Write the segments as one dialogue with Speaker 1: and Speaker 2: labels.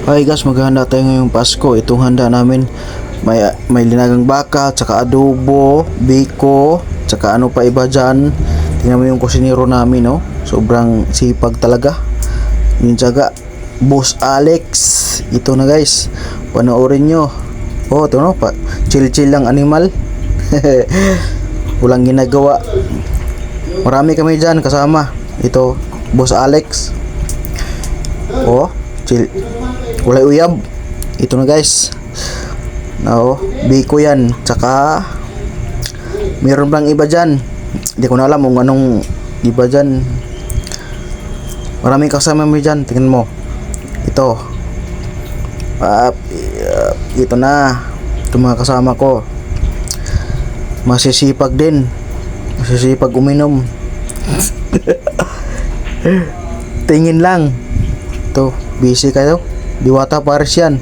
Speaker 1: Hi guys, maghahanda tayo ngayong Pasko. Itong handa namin may linagang baka, tsaka adobo, biko, tsaka ano pa iba dyan. Tingnan mo yung kusinero namin, no? Sobrang sipag talaga. Yung tsaga, Boss Alex. Ito na guys, panoorin nyo. Oh, ito no, chill-chill lang animal. Walang ginagawa. Marami kami dyan kasama. Ito, Boss Alex. Oh, chill. Walay uyab. Ito na guys. No, biko yan. Tsaka meron bang iba dyan. Hindi ko na alam kung anong iba dyan. Maraming kasama mo dyan. Tingnan mo. Ito. Ito na. Ito mga kasama ko. Masisipag din. Masisipag uminom. Tingin lang. Ito. Busy kayo. Diwata Paris yan.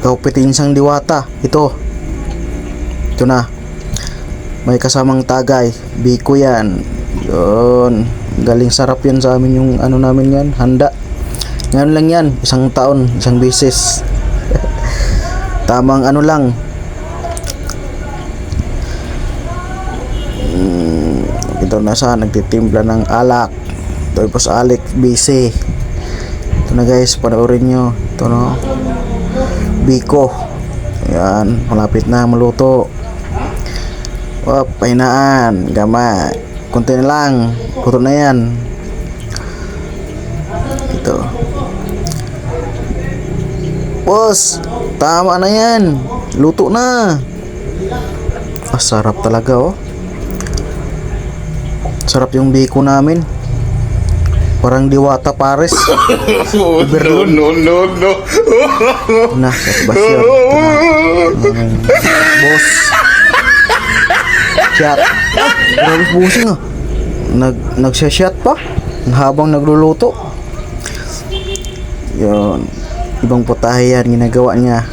Speaker 1: Kaupitinsang Diwata. Ito na. May kasamang tagay. Biko yan. Yun. Galing sarap yan sa amin yung ano namin yan. Handa. Ngayon lang yan. Isang taon. Isang beses. Tamang ano lang. Ito na sa nagtitimpla ng alak. Tapos Alex busy. Ito na guys, panoorin nyo. Ito no, biko. Ayan, malapit na maluto. Pahinaan, gama. Kunti na lang, puto na yan. Ito. Boss, tama na yan. Luto na. Sarap talaga oh. Sarap yung biko namin. Parang Diwata Paris.
Speaker 2: No.
Speaker 1: Na, Sebastian. Boss. Shot. Grabe busing ah. Nagsya-shot pa habang nagluluto. Yun. Ibang putahe yan ginagawa niya.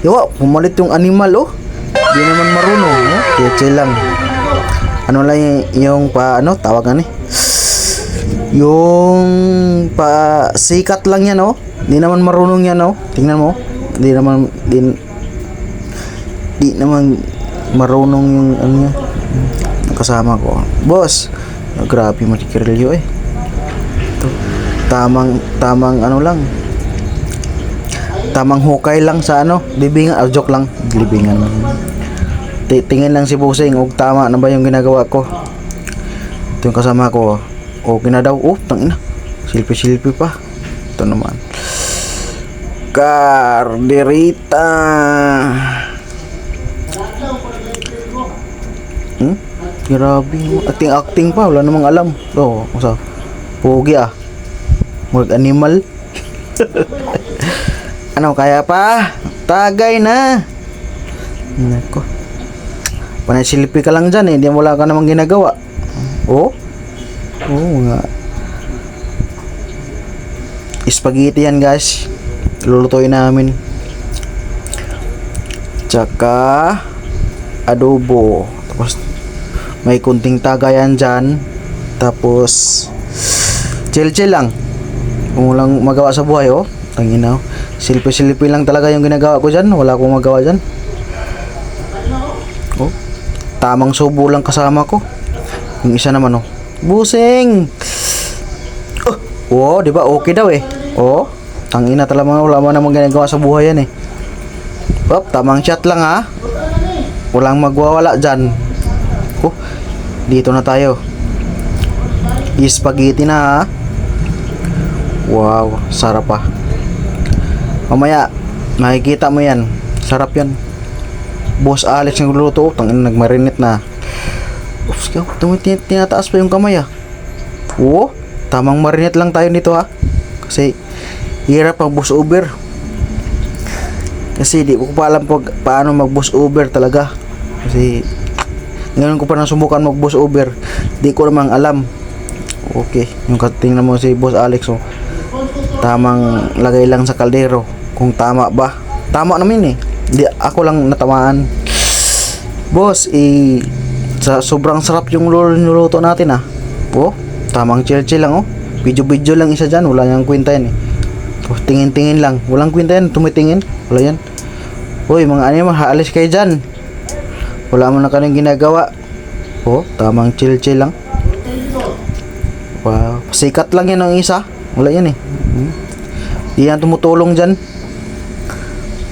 Speaker 1: Yawa, pumalit yung animal oh. Di naman marunong, oh. Kaya lang. Ano lang yung tawagan eh. Yung sikat lang yan oh. Di naman marunong yan oh. Tingnan mo. Di naman marunong yung ano yan. Kasama ko. Boss, grabe matikirilyo eh. Ito, tamang ano lang. Tamang hukay lang sa ano, libingan. Joke lang. Libingan man. Tingin lang si Busing, tama na ba yung ginagawa ko. Ito yung kasama ko. Okay na daw. Tangina. Silpi-silpi pa. Ito naman. Carderita. Grabe. Acting pa. Wala namang alam. Masa. Pogi ah. Mag-animal. Ano, kaya pa? Tagay na. Nako. Panay silpi ka lang dyan eh. Hindi wala ka namang ginagawa. Nga. Spaghetti yan guys. Lulutuin namin. Tsaka adobo. Tapos may kunting tagayan dyan. Tapos chill lang. Kung walang magawa sa buhay tangina. Silpi-silpi lang talaga yung ginagawa ko dyan. Wala akong magawa dyan. Tamang subo lang kasama ko. Yung isa naman Busing. Di ba okay daw eh. Tangina talaga wala man namang ginagawa sa buhay yan eh. Tamang shot lang ha. Walang magwawala dyan. Dito na tayo. Spaghetti na ha. Wow, sarap pa. Mamaya makikita mo yan. Sarap yan. Boss Alex ng luluto. Tangina nagmarinate na. Tinataas pa yung kamay ah. Tamang marinate lang tayo nito ha. Kasi hirap ang bus Uber. Kasi di ko pa alam paano mag bus Uber talaga. Kasi ngayon ko pa nasubukan mag bus Uber. Di ko namang alam. Okay, yung tingnan mo si Boss Alex tamang lagay lang sa kaldero. Kung tama ba? Tama naman eh. Di ako lang natamaan. Boss, sobrang sarap yung nuluto natin ah. Tamang chill lang Video-video lang isa dyan. Wala niyang kwenta yan eh. Oh, tingin-tingin lang. Walang kwenta yan. Tumitingin. Wala yan. Uy, mga anime, haalis kayo dyan. Wala mo na kanyang ginagawa. Oh, tamang chill-chill lang. Wow. Sikat lang yan ang isa. Wala yan eh. Di yan tumutulong dyan.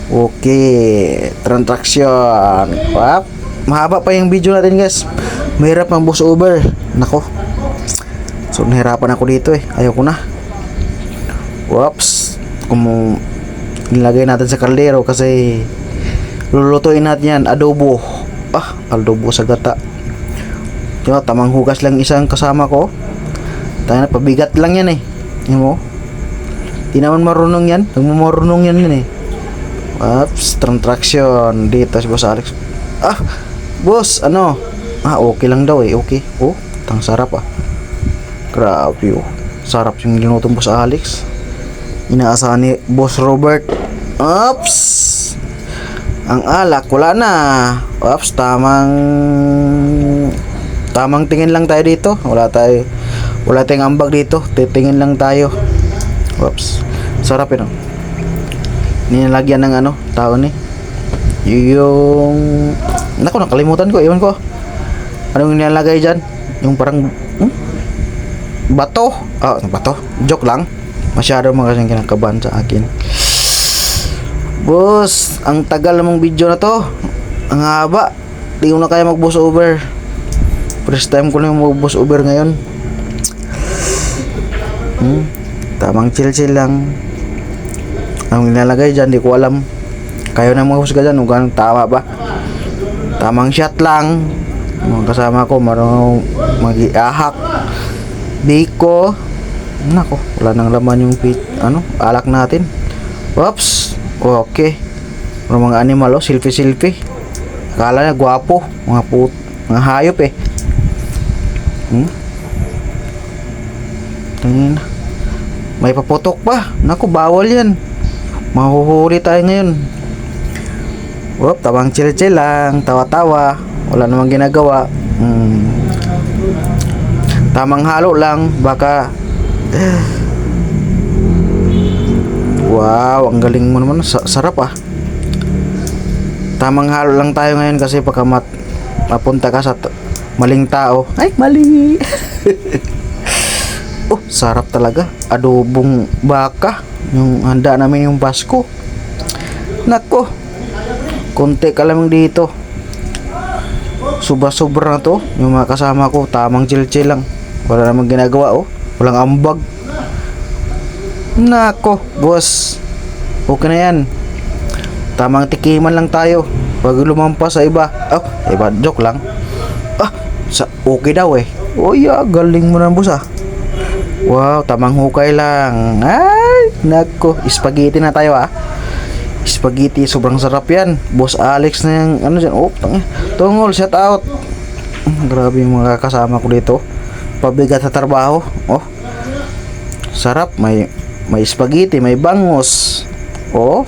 Speaker 1: Okay. Transaction. Wow. Mahaba pa yung video natin guys. Mahirap ang boss over. Nako. So nahirapan ako dito eh. Ayoko na. Whoops. Kung nilagay natin sa kaldero kasi lulutuin natin yan. Adobo. Adobo sa gata. Diba, tamang hugas lang isang kasama ko. Tayo na, pabigat lang yan eh. Yan mo. Di naman marunong yan. Nagmamarunong yan eh. Whoops. Transaction. Dito si Boss Alex. Boss, ano? Okay lang daw eh. Okay. Oh, tang sarap Grabe oh. Sarap yung linutong Boss Alex. Inaasahan ni Boss Robert. Oops. Ang alak, wala na. Oops, tamang tingin lang tayo dito. Wala tayong ambag dito. Titingin lang tayo. Oops. Sarap yun. Ninalagyan ng tao ni. Yung naku, nakalimutan ko. Iwan ko. Anong nilalagay dyan? Yung parang bato. Bato. Joke lang. Masyado mga kasing kinakabahan sa akin. Boss, ang tagal namang video na to. Ang haba. Di ko na kaya mag-boss over. First time ko na yung mag-boss over ngayon. Tamang chill-chill lang. Ang nilalagay dyan, di ko alam. Kayo na maghusga dyan, kung tama ba. Tamang shot lang. Mga kasama ko marunong mag-iahak. Biko. Nako, wala nang laman yung alak natin. Oops. Okay. Mga animal selfie. Akala niya gwapo. Mga hayop eh. Tingin. May paputok pa. Nako, bawal yan. Mahuhuli tayo ngayon. Tamang chill-chill lang. Tawa-tawa. Wala namang ginagawa. Tamang halo lang. Baka wow, ang galing mo naman. Sarap Tamang halo lang tayo ngayon kasi pagka mapunta ka sa maling tao. Ay, mali. Sarap talaga. Adobong baka. Yung handa namin yung Pasko. Nako. Konti ka lang dito. Sobra-sobra na to. Yung mga kasama ko, tamang chill-chill lang. Wala namang ginagawa Walang ambag. Nako, boss. Okay na yan. Tamang tikiman lang tayo. Pag lumampas sa iba. Iba, joke lang. Okay daw eh. Galing mo na boss Wow, tamang hukay lang. Ay, nako. Spaghetti na tayo Spaghetti, sobrang sarap yan. Boss Alex na yung dyan. Tungol, shout out. Grabe yung mga kasama ko dito. Pabigat sa trabaho. Sarap. May spaghetti, may bangus.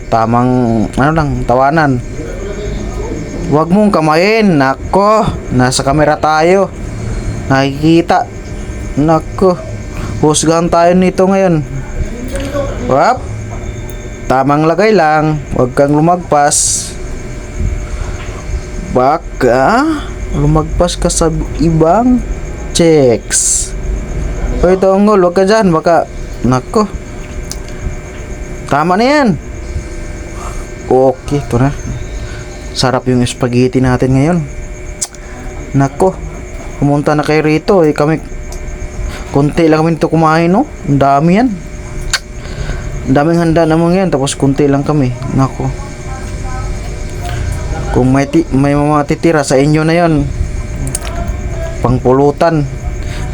Speaker 1: Tamang tawanan. Huwag mong kamayin. Nako, nasa kamera tayo. Nakikita. Nako, husgahan tayo nito ngayon. Tamang lagay lang. Huwag kang lumagpas. Baka lumagpas ka sa ibang checks. Tungol, huwag ka dyan. Baka, nako. Tama na yan. Okay, ito na. Sarap yung spaghetti natin ngayon. Nako. Pumunta na kayo rito. Kami, konti lang kami ito kumain, Ang dami yan. Ang daming handa naman yan. Tapos konti lang kami. Nako. Kung may mga titira sa inyo na yon, pangpulutan,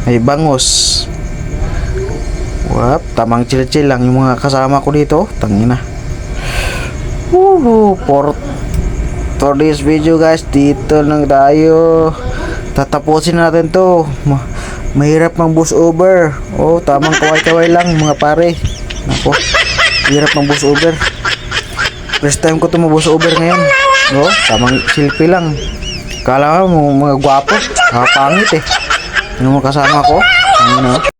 Speaker 1: may bangus. Tamang chill-chill lang yung mga kasama ko dito. Tangina. For this video guys, dito lang tayo. Tatapusin natin to. Mahirap mang bus over. Tamang kaway-kaway lang mga pare. Nako, hirap mang bus over. First time ko to mag bus over ngayon. Tamang selfie lang. Kala mo mga gwapo, pangit eh. Yung mga kasama ko,